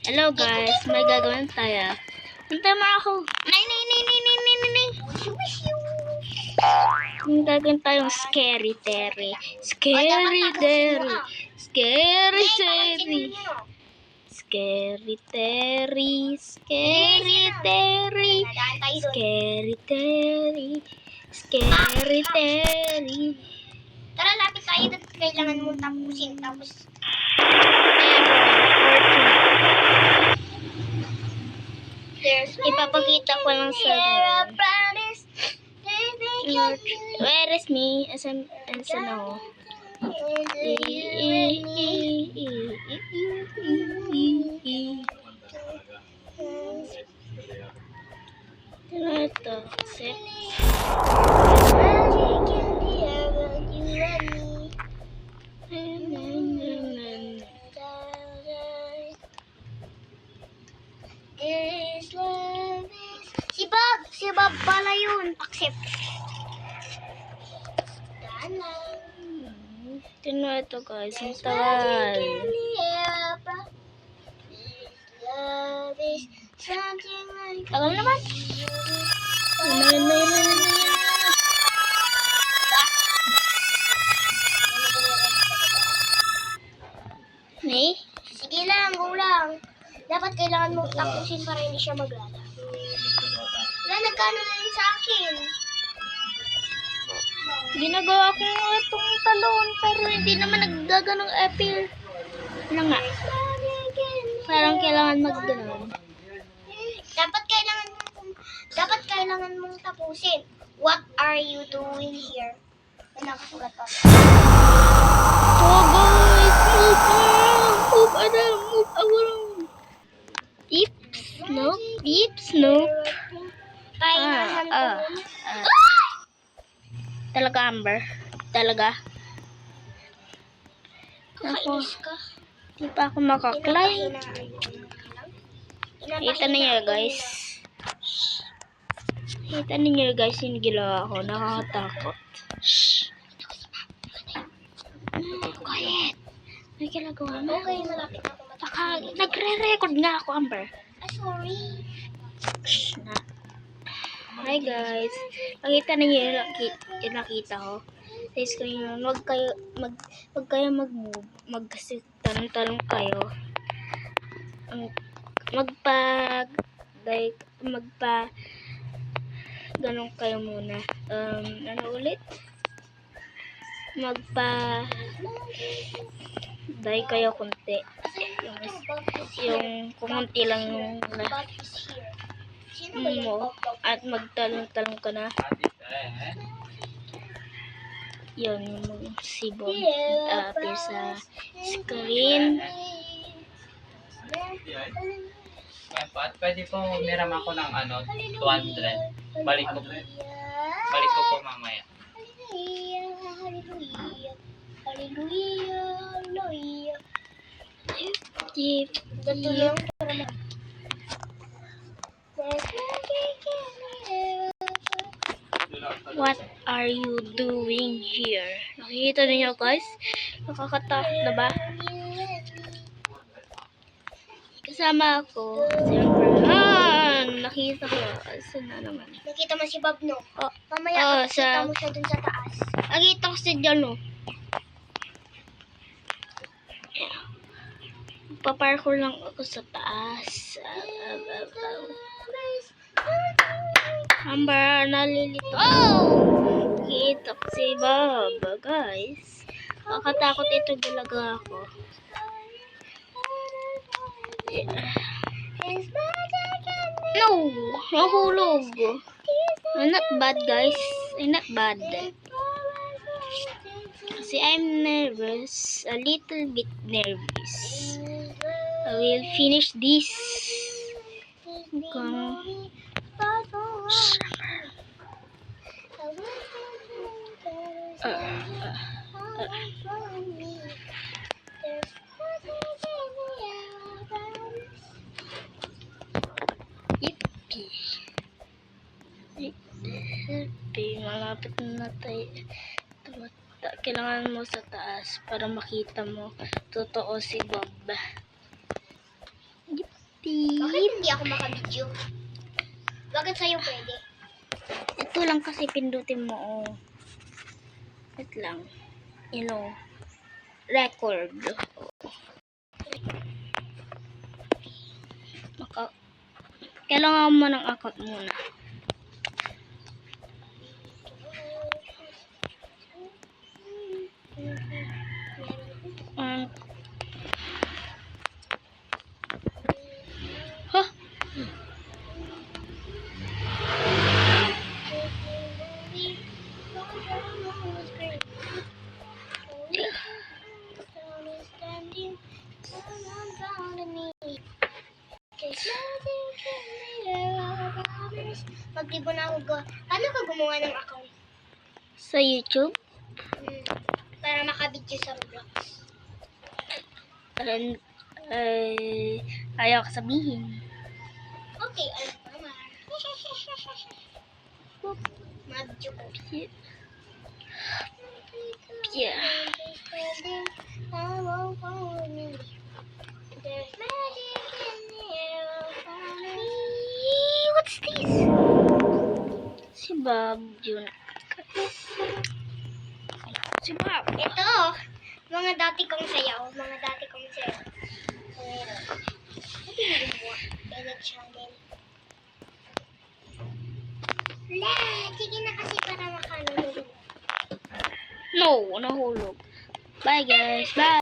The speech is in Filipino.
Hello guys, may gagawin tayo. Hintay mo ako. Nay. May gagawin tayong scary Terry. Scary Terry. Scary Terry. Scary Terry. Scary Terry. Scary Terry. Scary Terry. Tara, lapit tayo at kailangan mong tapusin. Tapos, ipapakita ko lang sa where is me? Asan ako? Ano ito? Si Bob pala yun. Accept. Dana. Tino ito guys, ang tagal. Tagal naman. Nay? Sige lang, go lang. Dapat kailangan mo tapusin para hindi siya maglala. Wala, nagkano na yun sa akin. Ginagawa ko itong talon pero hindi naman naggaganong appeal. Ano nga? Parang kailangan magganon. Dapat kailangan mong tapusin. What are you doing here? May nakasulat pa. Oh guys! Move around! Peeps, nope. Pahingahan ko. Talaga, Amber? Talaga? Kakainis ka. Di pa ako makaklay. Kita ninyo guys. Kita ninyo guys yung ginawa ko. Nakakatakot. Shhh. Quiet. May ginagawa mo. Okay, malapit na ako matapos. Nagre-record nga ako, Amber. Sorry. Shhh na. Hi guys. Pakita ninyo yung nakita ko. Guys, kung wag kayo mag-move. Magtalong kayo. Ganun kayo muna. Ano ulit? Dahil kayo kunti. Yung kumunti lang yung mo at magtalong-talong ka na. Yun yung si Bob appear sa screen. Pwede po umiram ako ng 200. Balik ko po mamaya. What are you doing here? Nakikita niyo guys? Nakakatakot na ba? Kasama ako. Siyempre. Nakita ko. Saan na naman? Nakita mo si Bob, no? Oh, Mamaya, nakita mo siya dun sa taas. nakita ko si John, oh. Paparkour lang ako sa taas. Amber, nalilito. Oh! Kita ko si Bob, guys. Nakakatakot ito talaga ako. No! Nahulog. I'm not bad, guys. I'm not bad. Kasi I'm nervous. A little bit nervous. I will finish this. Malapit na tayo. Kailangan mo sa taas para makita mo totoo si Bob. Bakit hindi ako makabidyo? Bakit sa'yo pwede? Ito lang kasi pindutin mo. Oh. Wait lang. Record. Kailangan mo ng account muna. Huh? Mag-ibon ako Paano ka gumawa ng account? Sa YouTube. Para makabidyo sa Roblox. And, ayaw ko sabihin. Okay, alam ko naman. Mabidyo ko. Yeah. There's magic in the air. What's this? Si Bob Jun. Si Bob. Ito, mga dati kong sayaw. Ano yung gumawa? Edit channel. La, sige na kasi para makano. No, nahulog. Bye guys. Bye.